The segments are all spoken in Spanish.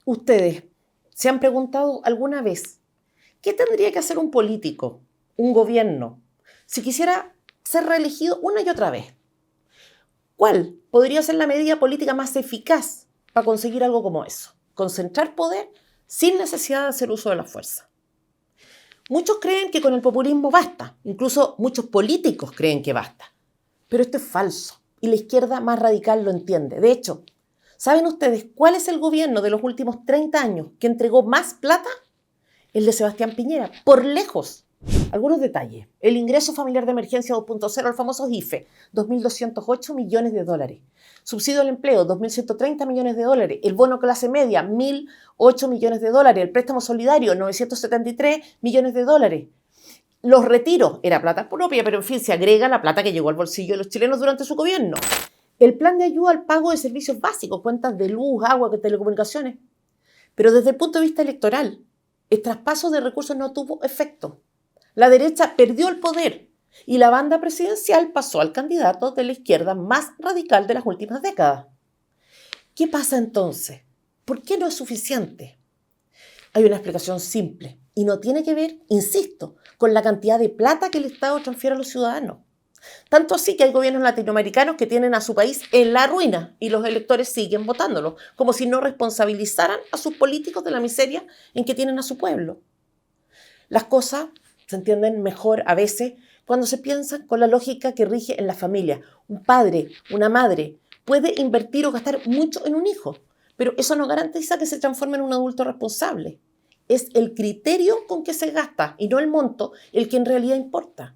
¿Ustedes se han preguntado alguna vez qué tendría que hacer un político, un gobierno, si quisiera ser reelegido una y otra vez? ¿Cuál podría ser la medida política más eficaz para conseguir algo como eso? Concentrar poder sin necesidad de hacer uso de la fuerza. Muchos creen que con el populismo basta, incluso muchos políticos creen que basta. Pero esto es falso y la izquierda más radical lo entiende. De hecho, ¿saben ustedes cuál es el gobierno de los últimos 30 años que entregó más plata? El de Sebastián Piñera, por lejos. Algunos detalles. El ingreso familiar de emergencia 2.0, el famoso IFE, 2.208 millones de dólares. Subsidio al empleo, 2.130 millones de dólares. El bono clase media, 1.008 millones de dólares. El préstamo solidario, 973 millones de dólares. Los retiros, era plata propia, pero en fin, se agrega la plata que llegó al bolsillo de los chilenos durante su gobierno. El plan de ayuda al pago de servicios básicos, cuentas de luz, agua, telecomunicaciones. Pero desde el punto de vista electoral, el traspaso de recursos no tuvo efecto. La derecha perdió el poder y la banda presidencial pasó al candidato de la izquierda más radical de las últimas décadas. ¿Qué pasa entonces? ¿Por qué no es suficiente? Hay una explicación simple y no tiene que ver, insisto, con la cantidad de plata que el Estado transfiere a los ciudadanos. Tanto así que hay gobiernos latinoamericanos que tienen a su país en la ruina y los electores siguen votándolo, como si no responsabilizaran a sus políticos de la miseria en que tienen a su pueblo. Las cosas se entienden mejor a veces cuando se piensan con la lógica que rige en la familia. Un padre, una madre, puede invertir o gastar mucho en un hijo, pero eso no garantiza que se transforme en un adulto responsable. Es el criterio con que se gasta y no el monto el que en realidad importa.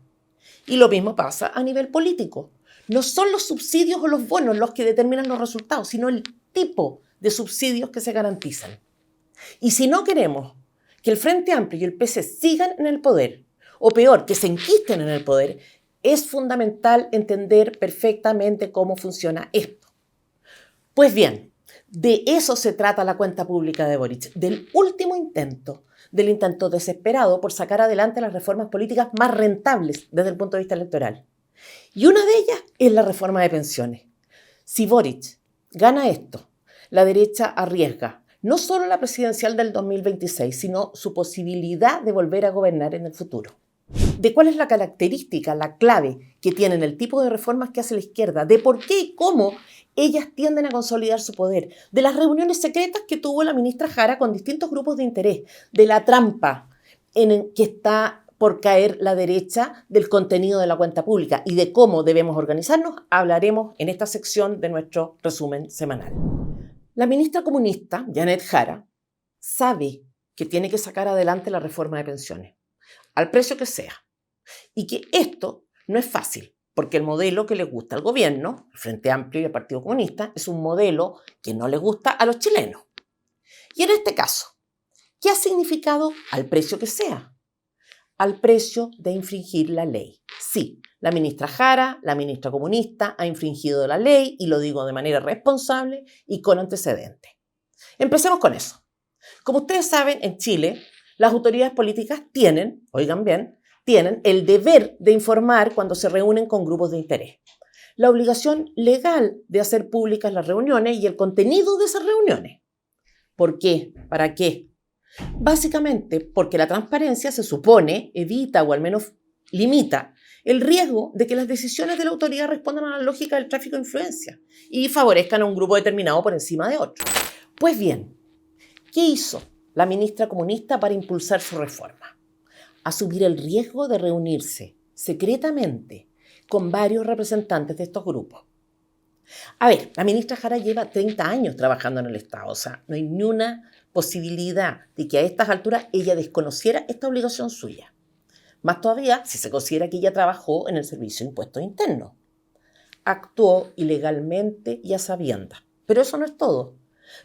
Y lo mismo pasa a nivel político. No son los subsidios o los bonos los que determinan los resultados, sino el tipo de subsidios que se garantizan. Y si no queremos que el Frente Amplio y el PC sigan en el poder, o peor, que se enquisten en el poder, es fundamental entender perfectamente cómo funciona esto. Pues bien, de eso se trata la cuenta pública de Boric, del último intento, del intento desesperado por sacar adelante las reformas políticas más rentables desde el punto de vista electoral. Y una de ellas es la reforma de pensiones. Si Boric gana esto, la derecha arriesga no solo la presidencial del 2026, sino su posibilidad de volver a gobernar en el futuro. De cuál es la característica, la clave que tienen el tipo de reformas que hace la izquierda, de por qué y cómo ellas tienden a consolidar su poder, de las reuniones secretas que tuvo la ministra Jara con distintos grupos de interés, de la trampa en que está por caer la derecha del contenido de la cuenta pública y de cómo debemos organizarnos, hablaremos en esta sección de nuestro resumen semanal. La ministra comunista, Janet Jara, sabe que tiene que sacar adelante la reforma de pensiones, al precio que sea, y que esto no es fácil, porque el modelo que le gusta al gobierno, el Frente Amplio y el Partido Comunista, es un modelo que no le gusta a los chilenos. Y en este caso, ¿qué ha significado al precio que sea? Al precio de infringir la ley. Sí, la ministra Jara, la ministra comunista, ha infringido la ley, y lo digo de manera responsable y con antecedentes. Empecemos con eso. Como ustedes saben, en Chile, las autoridades políticas tienen, oigan bien, tienen el deber de informar cuando se reúnen con grupos de interés. La obligación legal de hacer públicas las reuniones y el contenido de esas reuniones. ¿Por qué? ¿Para qué? Básicamente porque la transparencia se supone evita o al menos limita el riesgo de que las decisiones de la autoridad respondan a la lógica del tráfico de influencia y favorezcan a un grupo determinado por encima de otro. Pues bien, ¿qué hizo la ministra comunista para impulsar su reforma? Asumir el riesgo de reunirse secretamente con varios representantes de estos grupos. A ver, la ministra Jara lleva 30 años trabajando en el Estado, o sea, no hay ni una posibilidad de que a estas alturas ella desconociera esta obligación suya. Más todavía si se considera que ella trabajó en el Servicio de Impuestos Internos. Actuó ilegalmente y a sabiendas. Pero eso no es todo,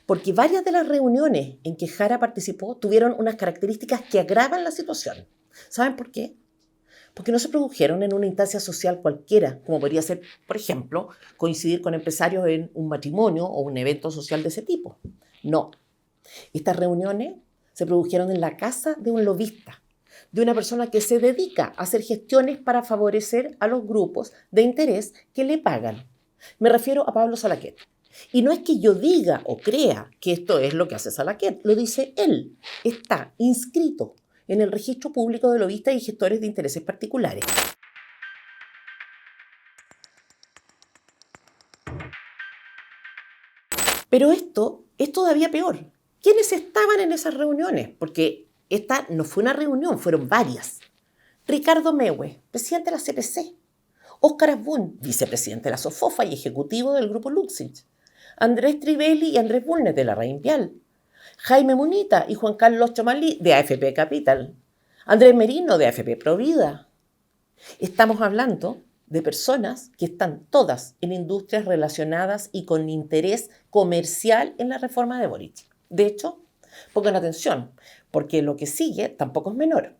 porque varias de las reuniones en que Jara participó tuvieron unas características que agravan la situación. ¿Saben por qué? Porque no se produjeron en una instancia social cualquiera, como podría ser, por ejemplo, coincidir con empresarios en un matrimonio o un evento social de ese tipo. No. Estas reuniones se produjeron en la casa de un lobista, de una persona que se dedica a hacer gestiones para favorecer a los grupos de interés que le pagan. Me refiero a Pablo Salaquet. Y no es que yo diga o crea que esto es lo que hace Salaquet, lo dice él. Está inscrito en el registro público de lobistas y gestores de intereses particulares. Pero esto es todavía peor. ¿Quiénes estaban en esas reuniones? Porque esta no fue una reunión, fueron varias. Ricardo Mewe, presidente de la CPC. Óscar Asbun, vicepresidente de la SOFOFA y ejecutivo del grupo Luxich. Andrés Trivelli y Andrés Bulnes de la Reinvial. Jaime Munita y Juan Carlos Chomalí de AFP Capital. Andrés Merino de AFP Provida. Estamos hablando de personas que están todas en industrias relacionadas y con interés comercial en la reforma de Boric. De hecho, pongan atención, porque lo que sigue tampoco es menor.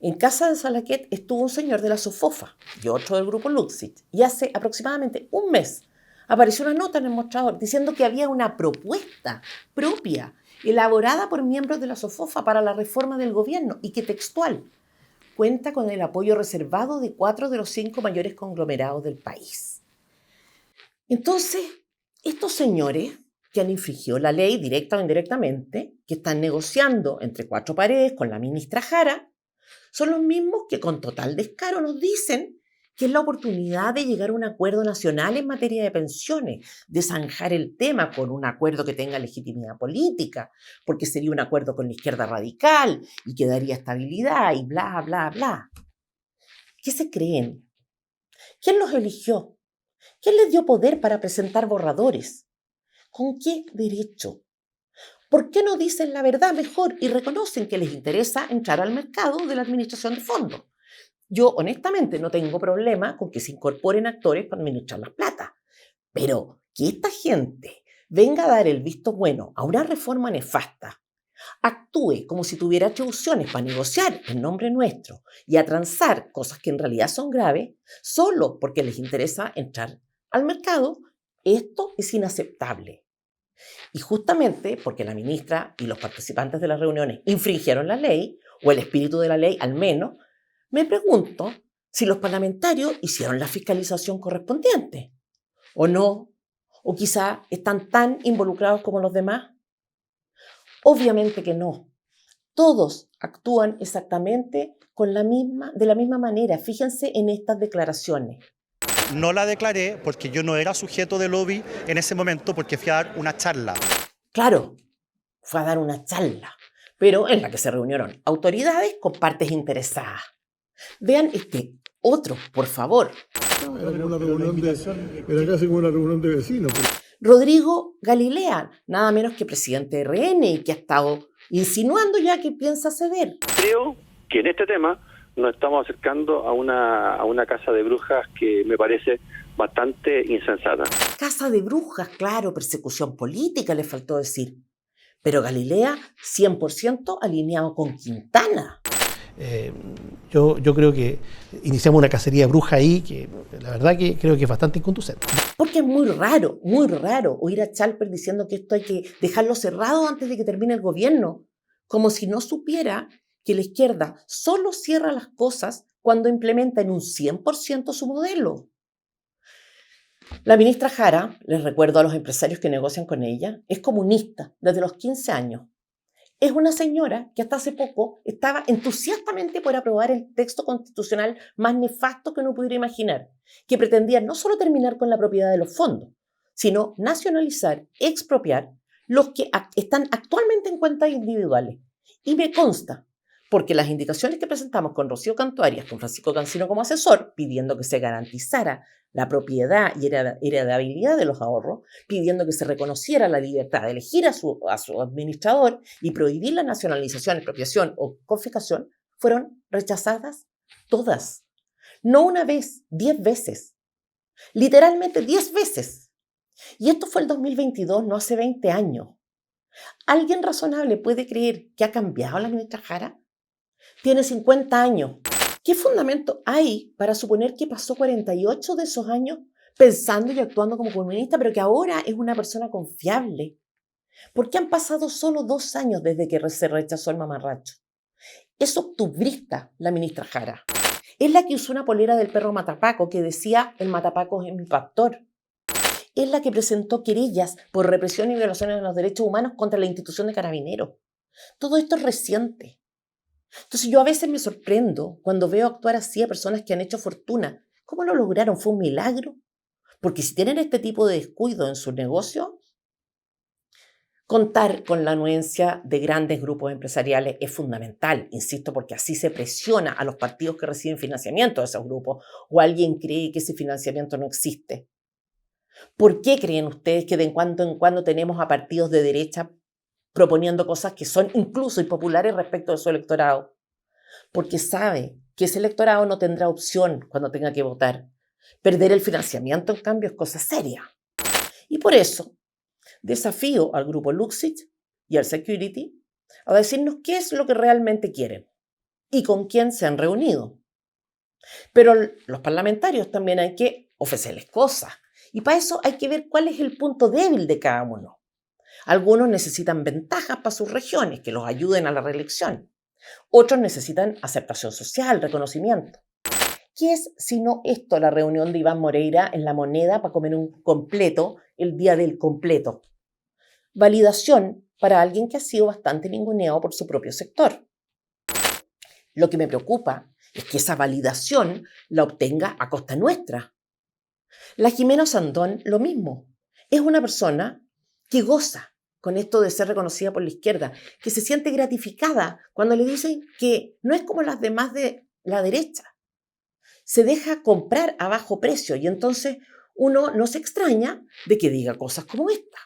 En casa de Salaquet estuvo un señor de la SOFOFA y otro del grupo Luxich, y hace aproximadamente un mes apareció una nota en el mostrador diciendo que había una propuesta propia elaborada por miembros de la SOFOFA para la reforma del gobierno y que textual cuenta con el apoyo reservado de 4 de los 5 mayores conglomerados del país. Entonces, estos señores que han infringido la ley directa o indirectamente, que están negociando entre 4 paredes con la ministra Jara, son los mismos que con total descaro nos dicen que es la oportunidad de llegar a un acuerdo nacional en materia de pensiones, de zanjar el tema con un acuerdo que tenga legitimidad política, porque sería un acuerdo con la izquierda radical y que daría estabilidad y bla, bla, bla. ¿Qué se creen? ¿Quién los eligió? ¿Quién les dio poder para presentar borradores? ¿Con qué derecho? ¿Por qué no dicen la verdad mejor y reconocen que les interesa entrar al mercado de la administración de fondos? Yo, honestamente, no tengo problema con que se incorporen actores para administrar la plata. Pero que esta gente venga a dar el visto bueno a una reforma nefasta, actúe como si tuviera atribuciones para negociar en nombre nuestro y a transar cosas que en realidad son graves, solo porque les interesa entrar al mercado, esto es inaceptable. Y justamente porque la ministra y los participantes de las reuniones infringieron la ley, o el espíritu de la ley al menos, me pregunto si los parlamentarios hicieron la fiscalización correspondiente, o no, o quizá están tan involucrados como los demás. Obviamente que no. Todos actúan exactamente de la misma manera. Fíjense en estas declaraciones. No la declaré porque yo no era sujeto de lobby en ese momento porque fui a dar una charla. Claro, fue a dar una charla, pero en la que se reunieron autoridades con partes interesadas. Vean este otro, por favor. Era casi como una reunión de vecinos. Rodrigo Galilea, nada menos que presidente de RN y que ha estado insinuando ya que piensa ceder. Creo que en este tema nos estamos acercando a una casa de brujas que me parece bastante insensata. Casa de brujas, claro, persecución política, le faltó decir. Pero Galilea, 100% alineado con Quintana. Yo creo que iniciamos una cacería de bruja ahí que la verdad que creo que es bastante inconducente. Porque es muy raro oír a Chalper diciendo que esto hay que dejarlo cerrado antes de que termine el gobierno, como si no supiera que la izquierda solo cierra las cosas cuando implementa en un 100% su modelo. La ministra Jara, les recuerdo a los empresarios que negocian con ella, es comunista desde los 15 años. Es una señora que hasta hace poco estaba entusiastamente por aprobar el texto constitucional más nefasto que uno pudiera imaginar, que pretendía no solo terminar con la propiedad de los fondos, sino nacionalizar, expropiar los que están actualmente en cuentas individuales. Y me consta, porque las indicaciones que presentamos con Rocío Canto Arias, con Francisco Cancino como asesor, pidiendo que se garantizara la propiedad y heredabilidad de los ahorros, pidiendo que se reconociera la libertad de elegir a su administrador y prohibir la nacionalización, expropiación o confiscación, fueron rechazadas todas. No una vez, 10 veces. Literalmente 10 veces. Y esto fue el 2022, no hace 20 años. ¿Alguien razonable puede creer que ha cambiado la ministra Jara? Tiene 50 años. ¿Qué fundamento hay para suponer que pasó 48 de esos años pensando y actuando como comunista, pero que ahora es una persona confiable? ¿Por qué han pasado solo 2 años desde que se rechazó el mamarracho? Es octubrista la ministra Jara. Es la que usó una polera del perro Matapaco que decía: el Matapaco es mi pastor. es la que presentó querellas por represión y violaciones de los derechos humanos contra la institución de Carabineros. Todo esto es reciente. Entonces yo a veces me sorprendo cuando veo actuar así a personas que han hecho fortuna. ¿Cómo lo lograron? ¿Fue un milagro? Porque si tienen este tipo de descuido en su negocio, contar con la anuencia de grandes grupos empresariales es fundamental, insisto, porque así se presiona a los partidos que reciben financiamiento de esos grupos, o alguien cree que ese financiamiento no existe. ¿Por qué creen ustedes que de cuando en cuando tenemos a partidos de derecha proponiendo cosas que son incluso impopulares respecto de su electorado? Porque sabe que ese electorado no tendrá opción cuando tenga que votar. Perder el financiamiento, en cambio, es cosa seria. Y por eso desafío al grupo Luxich y al Security a decirnos qué es lo que realmente quieren y con quién se han reunido. Pero los parlamentarios también hay que ofrecerles cosas. Y para eso hay que ver cuál es el punto débil de cada uno. Algunos necesitan ventajas para sus regiones que los ayuden a la reelección. Otros necesitan aceptación social, reconocimiento. ¿Qué es sino esto la reunión de Iván Moreira en La Moneda para comer un completo el día del completo? Validación para alguien que ha sido bastante ninguneado por su propio sector. Lo que me preocupa es que esa validación la obtenga a costa nuestra. La Jimena Sandón, lo mismo. Es una persona que goza con esto de ser reconocida por la izquierda, que se siente gratificada cuando le dicen que no es como las demás de la derecha. Se deja comprar a bajo precio y entonces uno no se extraña de que diga cosas como esta.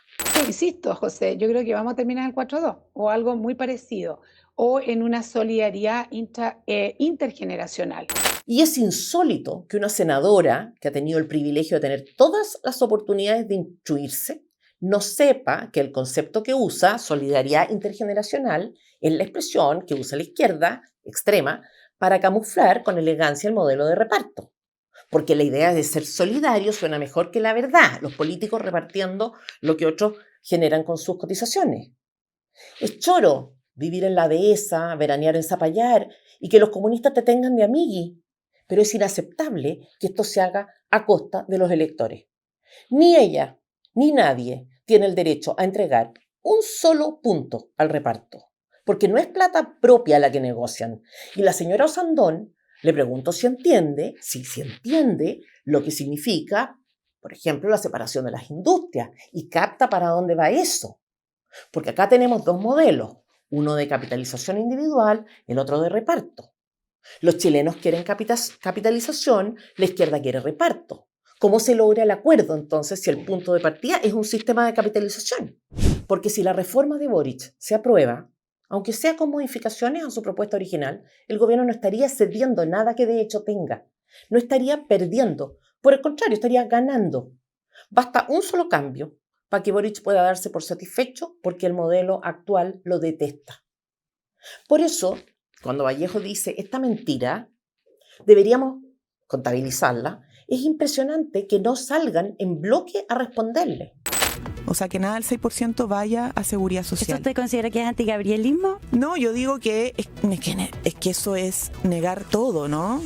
Insisto, José, yo creo que vamos a terminar en 4-2 o algo muy parecido, o en una solidaridad intergeneracional. Y es insólito que una senadora que ha tenido el privilegio de tener todas las oportunidades de instruirse no sepa que el concepto que usa, solidaridad intergeneracional, es la expresión que usa la izquierda extrema para camuflar con elegancia el modelo de reparto. Porque la idea de ser solidario suena mejor que la verdad, los políticos repartiendo lo que otros generan con sus cotizaciones. Es choro vivir en la dehesa, veranear en Zapallar y que los comunistas te tengan de amigui, pero es inaceptable que esto se haga a costa de los electores. Ni ella ni nadie tiene el derecho a entregar un solo punto al reparto, porque no es plata propia la que negocian. Y la señora Osandón, le pregunto si entiende lo que significa, por ejemplo, la separación de las industrias y capta para dónde va eso. Porque acá tenemos dos modelos, uno de capitalización individual, el otro de reparto. Los chilenos quieren capitalización, la izquierda quiere reparto. ¿Cómo se logra el acuerdo entonces si el punto de partida es un sistema de capitalización? Porque si la reforma de Boric se aprueba, aunque sea con modificaciones a su propuesta original, el gobierno no estaría cediendo nada que de hecho tenga. No estaría perdiendo. Por el contrario, estaría ganando. Basta un solo cambio para que Boric pueda darse por satisfecho porque el modelo actual lo detesta. Por eso, cuando Vallejo dice esta mentira, deberíamos contabilizarla. Es impresionante que no salgan en bloque a responderle. O sea, que nada del 6% vaya a seguridad social. ¿Eso usted considera que es antigabrielismo? No, yo digo que es que eso es negar todo, ¿no?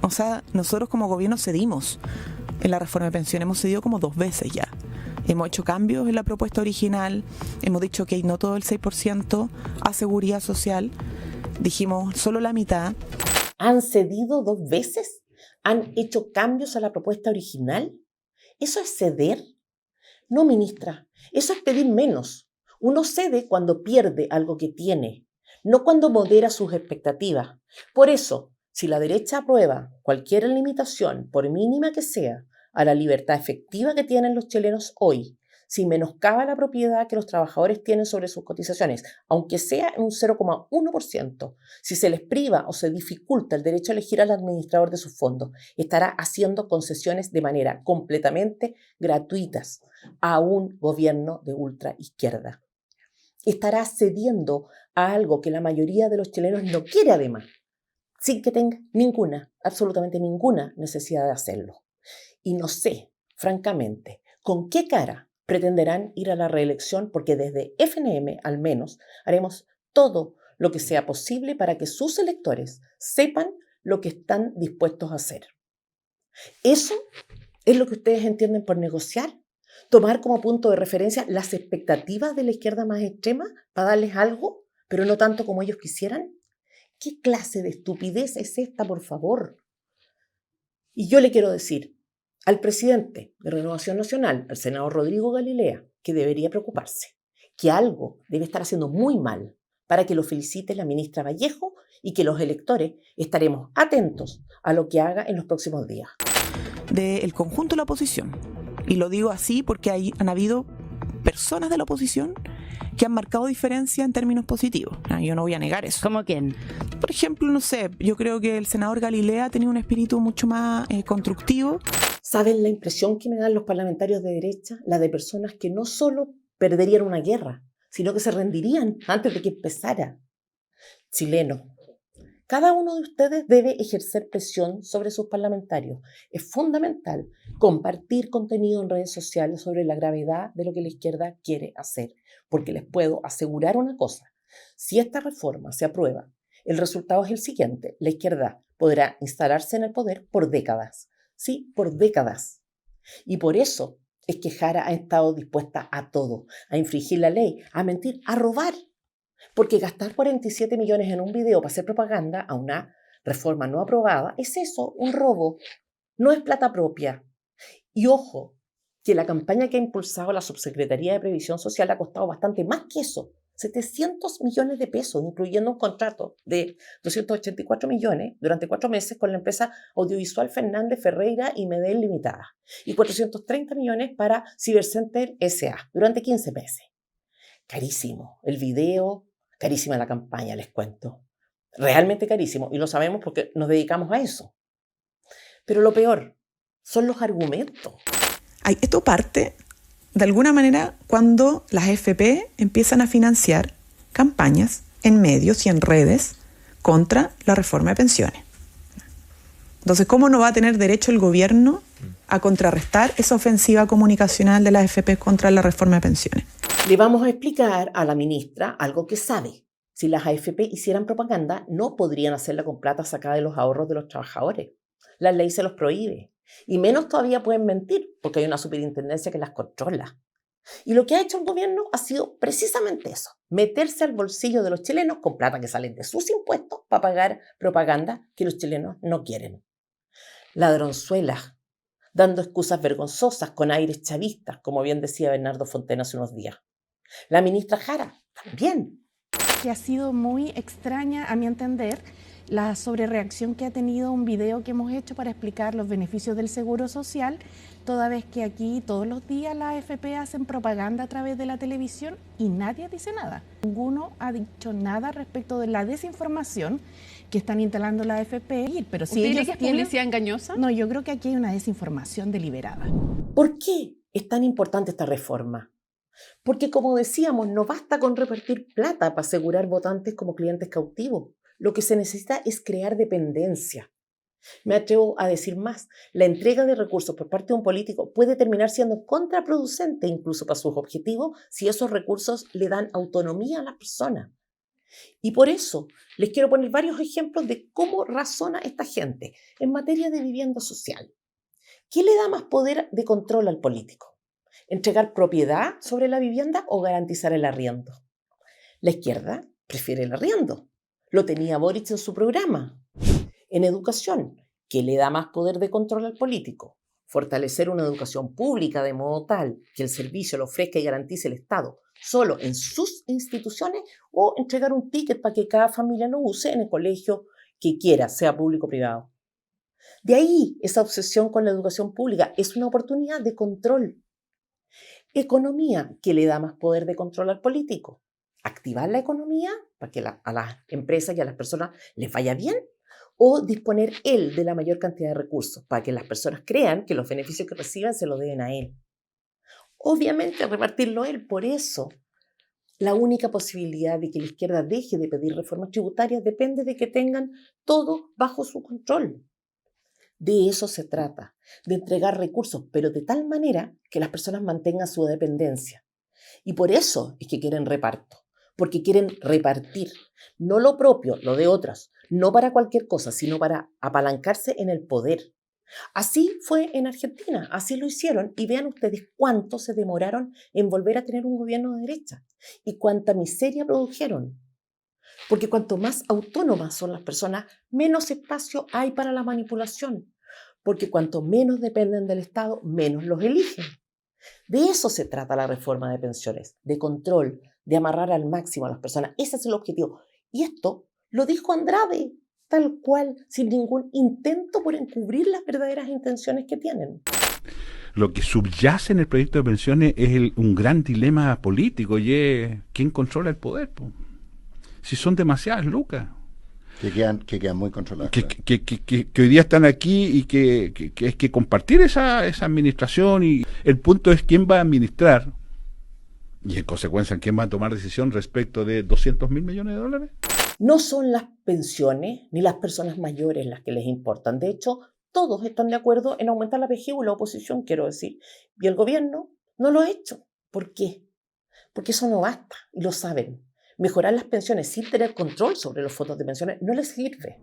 O sea, nosotros como gobierno cedimos en la reforma de pensión, hemos cedido como 2 veces ya. Hemos hecho cambios en la propuesta original, hemos dicho que no todo el 6% a seguridad social, dijimos solo la mitad. ¿Han cedido 2 veces? ¿Han hecho cambios a la propuesta original? ¿Eso es ceder? No, ministra, eso es pedir menos. Uno cede cuando pierde algo que tiene, no cuando modera sus expectativas. Por eso, si la derecha aprueba cualquier limitación, por mínima que sea, a la libertad efectiva que tienen los chilenos hoy, si menoscaba la propiedad que los trabajadores tienen sobre sus cotizaciones, aunque sea en un 0,1%, si se les priva o se dificulta el derecho a elegir al administrador de sus fondos, estará haciendo concesiones de manera completamente gratuitas a un gobierno de ultraizquierda. Estará cediendo a algo que la mayoría de los chilenos no quiere además, sin que tenga absolutamente ninguna necesidad de hacerlo. Y no sé, francamente, con qué cara pretenderán ir a la reelección, porque desde FNM, al menos, haremos todo lo que sea posible para que sus electores sepan lo que están dispuestos a hacer. ¿Eso es lo que ustedes entienden por negociar? Tomar como punto de referencia las expectativas de la izquierda más extrema para darles algo, pero no tanto como ellos quisieran. ¿Qué clase de estupidez es esta, por favor? Y yo le quiero decir al presidente de Renovación Nacional, al senador Rodrigo Galilea, que debería preocuparse, que algo debe estar haciendo muy mal para que lo felicite la ministra Vallejo y que los electores estaremos atentos a lo que haga en los próximos días. Del conjunto de la oposición. Y lo digo así porque han habido personas de la oposición que han marcado diferencia en términos positivos. Yo no voy a negar eso. ¿Cómo quién? Por ejemplo, no sé, yo creo que el senador Galilea tenía un espíritu mucho más constructivo. ¿Saben la impresión que me dan los parlamentarios de derecha? La de personas que no solo perderían una guerra, sino que se rendirían antes de que empezara. Chilenos, cada uno de ustedes debe ejercer presión sobre sus parlamentarios. Es fundamental compartir contenido en redes sociales sobre la gravedad de lo que la izquierda quiere hacer, porque les puedo asegurar una cosa. Si esta reforma se aprueba, el resultado es el siguiente. La izquierda podrá instalarse en el poder por décadas. Sí, por décadas. Y por eso es que Jara ha estado dispuesta a todo, a infringir la ley, a mentir, a robar. Porque gastar 47 millones en un video para hacer propaganda a una reforma no aprobada es eso, un robo. No es plata propia. Y ojo, que la campaña que ha impulsado la Subsecretaría de Previsión Social ha costado bastante más que eso. 700 millones de pesos, incluyendo un contrato de 284 millones durante 4 meses con la empresa audiovisual Fernández Ferreira y Medel Limitada. Y 430 millones para Cibercenter S.A. durante 15 meses. Carísimo el video, carísima la campaña, les cuento. Realmente carísimo, y lo sabemos porque nos dedicamos a eso. Pero lo peor son los argumentos. Esto parte, de alguna manera, cuando las AFP empiezan a financiar campañas en medios y en redes contra la reforma de pensiones. Entonces, ¿cómo no va a tener derecho el gobierno a contrarrestar esa ofensiva comunicacional de las AFP contra la reforma de pensiones? Le vamos a explicar a la ministra algo que sabe. Si las AFP hicieran propaganda, no podrían hacerla con plata sacada de los ahorros de los trabajadores. La ley se los prohíbe. Y menos todavía pueden mentir, porque hay una superintendencia que las controla. Y lo que ha hecho el gobierno ha sido precisamente eso, meterse al bolsillo de los chilenos con plata que salen de sus impuestos para pagar propaganda que los chilenos no quieren. Ladronzuelas, dando excusas vergonzosas con aires chavistas, como bien decía Bernardo Fontena hace unos días. La ministra Jara, también. Que ha sido muy extraña, a mi entender, la sobrereacción que ha tenido un video que hemos hecho para explicar los beneficios del seguro social, toda vez que aquí todos los días las AFP hacen propaganda a través de la televisión y nadie dice nada. Ninguno ha dicho nada respecto de la desinformación que están instalando la AFP. Pero si ¿Usted ellos cree que es publicidad engañosa? No, yo creo que aquí hay una desinformación deliberada. ¿Por qué es tan importante esta reforma? Porque, como decíamos, no basta con repartir plata para asegurar votantes como clientes cautivos. Lo que se necesita es crear dependencia. Me atrevo a decir más, la entrega de recursos por parte de un político puede terminar siendo contraproducente incluso para sus objetivos si esos recursos le dan autonomía a las personas. Y por eso les quiero poner varios ejemplos de cómo razona esta gente en materia de vivienda social. ¿Qué le da más poder de control al político? ¿Entregar propiedad sobre la vivienda o garantizar el arriendo? La izquierda prefiere el arriendo. Lo tenía Boric en su programa. En educación, ¿qué le da más poder de control al político? Fortalecer una educación pública de modo tal que el servicio lo ofrezca y garantice el Estado solo en sus instituciones, o entregar un ticket para que cada familia lo use en el colegio que quiera, sea público o privado. De ahí esa obsesión con la educación pública es una oportunidad de control. Economía, ¿qué le da más poder de control al político? ¿Activar la economía para que a las empresas y a las personas les vaya bien? ¿O disponer él de la mayor cantidad de recursos para que las personas crean que los beneficios que reciban se los deben a él? Obviamente repartirlo él. Por eso, la única posibilidad de que la izquierda deje de pedir reformas tributarias depende de que tengan todo bajo su control. De eso se trata, de entregar recursos, pero de tal manera que las personas mantengan su dependencia. Y por eso es que quieren reparto, porque quieren repartir, no lo propio, lo de otras, no para cualquier cosa, sino para apalancarse en el poder. Así fue en Argentina, así lo hicieron y vean ustedes cuánto se demoraron en volver a tener un gobierno de derecha y cuánta miseria produjeron. Porque cuanto más autónomas son las personas, menos espacio hay para la manipulación. Porque cuanto menos dependen del Estado, menos los eligen. De eso se trata la reforma de pensiones, de control, de amarrar al máximo a las personas. Ese es el objetivo. Y esto lo dijo Andrade, tal cual, sin ningún intento por encubrir las verdaderas intenciones que tienen. Lo que subyace en el proyecto de pensiones es un gran dilema político y es quién controla el poder, po. Si son demasiadas lucas. Que quedan muy controladas. Que hoy día están aquí y que hay que compartir esa administración y el punto es quién va a administrar y en consecuencia quién va a tomar decisión respecto de 200.000 millones de dólares. No son las pensiones ni las personas mayores las que les importan. De hecho, todos están de acuerdo en aumentar la PGU, la oposición, quiero decir. Y el gobierno no lo ha hecho. ¿Por qué? Porque eso no basta, y lo saben. Mejorar las pensiones sin tener control sobre los fondos de pensiones no les sirve.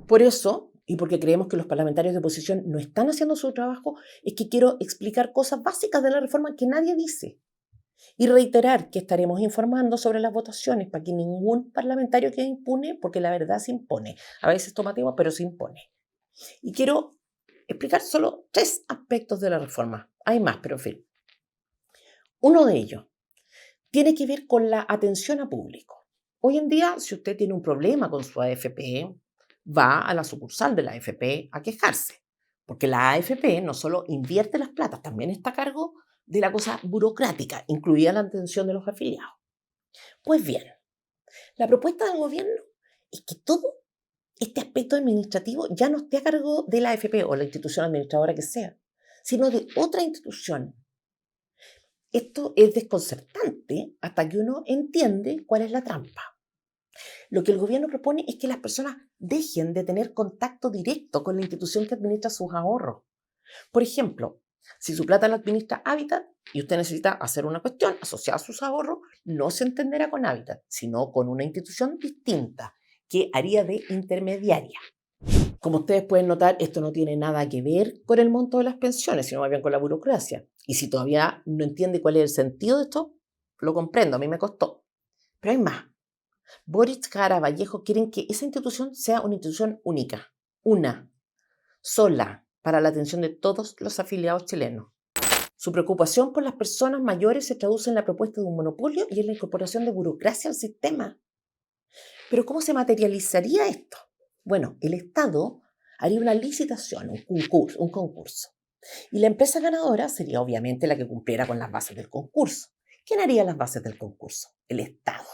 Por eso, y porque creemos que los parlamentarios de oposición no están haciendo su trabajo, es que quiero explicar cosas básicas de la reforma que nadie dice. Y reiterar que estaremos informando sobre las votaciones para que ningún parlamentario quede impune, porque la verdad se impone. A veces toma tiempo, pero se impone. Y quiero explicar solo 3 aspectos de la reforma. Hay más, pero en fin. Uno de ellos tiene que ver con la atención a público. Hoy en día, si usted tiene un problema con su AFP, va a la sucursal de la AFP a quejarse. Porque la AFP no solo invierte las platas, también está a cargo de la cosa burocrática, incluida la atención de los afiliados. Pues bien, la propuesta del gobierno es que todo este aspecto administrativo ya no esté a cargo de la AFP o la institución administradora que sea, sino de otra institución. Esto es desconcertante hasta que uno entiende cuál es la trampa. Lo que el gobierno propone es que las personas dejen de tener contacto directo con la institución que administra sus ahorros. Por ejemplo, si su plata la administra Habitat y usted necesita hacer una cuestión asociada a sus ahorros, no se entenderá con Habitat, sino con una institución distinta que haría de intermediaria. Como ustedes pueden notar, esto no tiene nada que ver con el monto de las pensiones, sino más bien con la burocracia. Y si todavía no entiende cuál es el sentido de esto, lo comprendo, a mí me costó. Pero hay más. Boric, Jara, Vallejo quieren que esa institución sea una institución única, una, sola, para la atención de todos los afiliados chilenos. Su preocupación por las personas mayores se traduce en la propuesta de un monopolio y en la incorporación de burocracia al sistema. Pero ¿cómo se materializaría esto? Bueno, el Estado haría una licitación, un concurso. Y la empresa ganadora sería obviamente la que cumpliera con las bases del concurso. ¿Quién haría las bases del concurso? El Estado.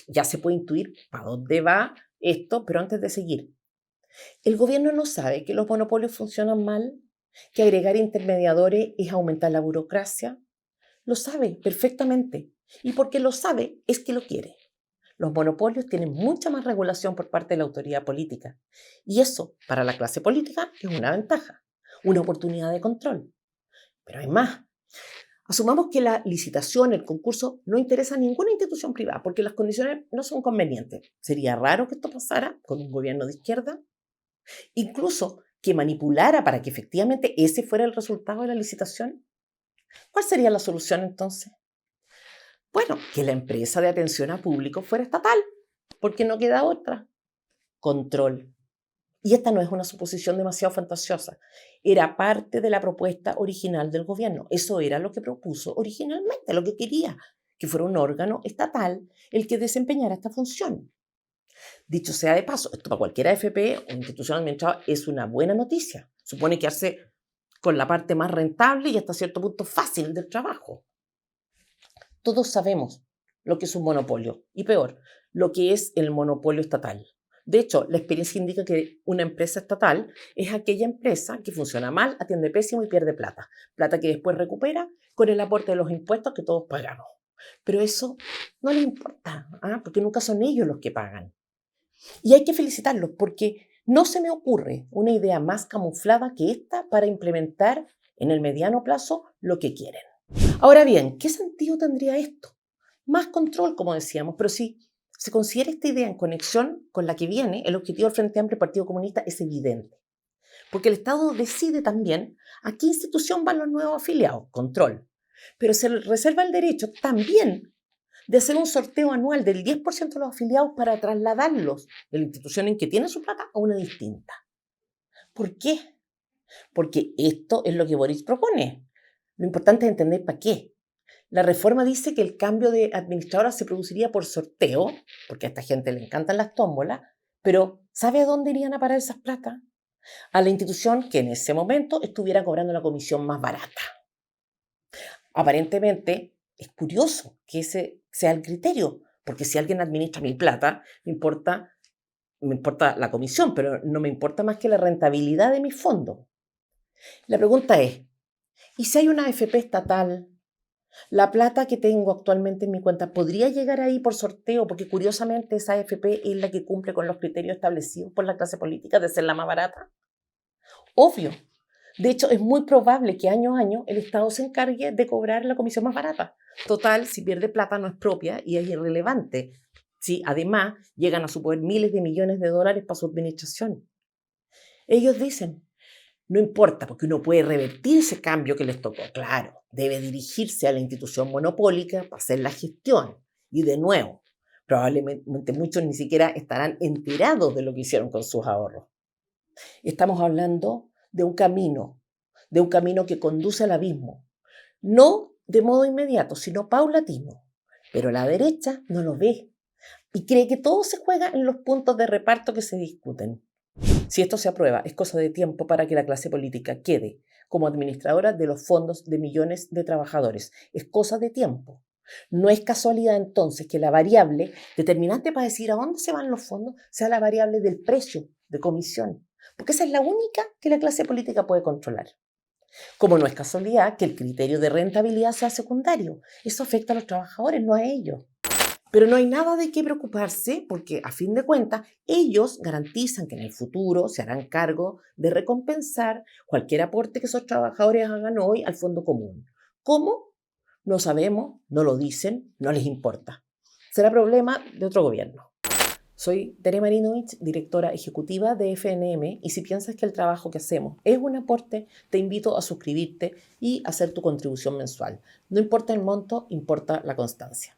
Ya se puede intuir para dónde va esto, pero antes de seguir. ¿El gobierno no sabe que los monopolios funcionan mal? ¿Que agregar intermediadores es aumentar la burocracia? Lo sabe perfectamente. Y porque lo sabe es que lo quiere. Los monopolios tienen mucha más regulación por parte de la autoridad política. Y eso, para la clase política, es una ventaja, una oportunidad de control. Pero hay más. Asumamos que la licitación, el concurso, no interesa a ninguna institución privada porque las condiciones no son convenientes. Sería raro que esto pasara con un gobierno de izquierda. Incluso que manipulara para que efectivamente ese fuera el resultado de la licitación. ¿Cuál sería la solución entonces? Bueno, que la empresa de atención a público fuera estatal, porque no queda otra. Control. Y esta no es una suposición demasiado fantasiosa. Era parte de la propuesta original del gobierno. Eso era lo que propuso originalmente, lo que quería, que fuera un órgano estatal el que desempeñara esta función. Dicho sea de paso, esto para cualquier AFP o institución administrada es una buena noticia. Supone quedarse con la parte más rentable y hasta cierto punto fácil del trabajo. Todos sabemos lo que es un monopolio y peor, lo que es el monopolio estatal. De hecho, la experiencia indica que una empresa estatal es aquella empresa que funciona mal, atiende pésimo y pierde plata. Plata que después recupera con el aporte de los impuestos que todos pagamos. Pero eso no les importa, porque nunca son ellos los que pagan. Y hay que felicitarlos porque no se me ocurre una idea más camuflada que esta para implementar en el mediano plazo lo que quieren. Ahora bien, ¿qué sentido tendría esto? Más control, como decíamos, pero si se considera esta idea en conexión con la que viene, el objetivo del Frente Amplio y Partido Comunista es evidente. porque el Estado decide también a qué institución van los nuevos afiliados, control. Pero se reserva el derecho también de hacer un sorteo anual del 10% de los afiliados para trasladarlos de la institución en que tienen su plata a una distinta. ¿Por qué? Porque esto es lo que Boric propone. Lo importante es entender para qué. La reforma dice que el cambio de administradora se produciría por sorteo, porque a esta gente le encantan las tómbolas, pero ¿sabe a dónde irían a parar esas plata? A la institución que en ese momento estuviera cobrando la comisión más barata. Aparentemente, es curioso que ese sea el criterio, porque si alguien administra mi plata, me importa la comisión, pero no me importa más que la rentabilidad de mis fondos. La pregunta es, ¿y si hay una AFP estatal? ¿La plata que tengo actualmente en mi cuenta podría llegar ahí por sorteo? Porque curiosamente esa AFP es la que cumple con los criterios establecidos por la clase política de ser la más barata. Obvio. De hecho, es muy probable que año a año el Estado se encargue de cobrar la comisión más barata. Total, si pierde plata no es propia y es irrelevante. Sí, además, llegan a suponer miles de millones de dólares para su administración. Ellos dicen, no importa, porque uno puede revertir ese cambio que les tocó. Claro, debe dirigirse a la institución monopólica para hacer la gestión. Y de nuevo, probablemente muchos ni siquiera estarán enterados de lo que hicieron con sus ahorros. Estamos hablando de un camino que conduce al abismo. No de modo inmediato, sino paulatino. Pero la derecha no lo ve y cree que todo se juega en los puntos de reparto que se discuten. Si esto se aprueba, es cosa de tiempo para que la clase política quede como administradora de los fondos de millones de trabajadores. Es cosa de tiempo. No es casualidad entonces que la variable determinante para decir a dónde se van los fondos sea la variable del precio de comisión, porque esa es la única que la clase política puede controlar. Como no es casualidad que el criterio de rentabilidad sea secundario. Eso afecta a los trabajadores, no a ellos. Pero no hay nada de qué preocuparse porque, a fin de cuentas, ellos garantizan que en el futuro se harán cargo de recompensar cualquier aporte que esos trabajadores hagan hoy al fondo común. ¿Cómo? No sabemos, no lo dicen, no les importa. Será problema de otro gobierno. Soy Tere Marinovich, directora ejecutiva de FNM, y si piensas que el trabajo que hacemos es un aporte, te invito a suscribirte y hacer tu contribución mensual. No importa el monto, importa la constancia.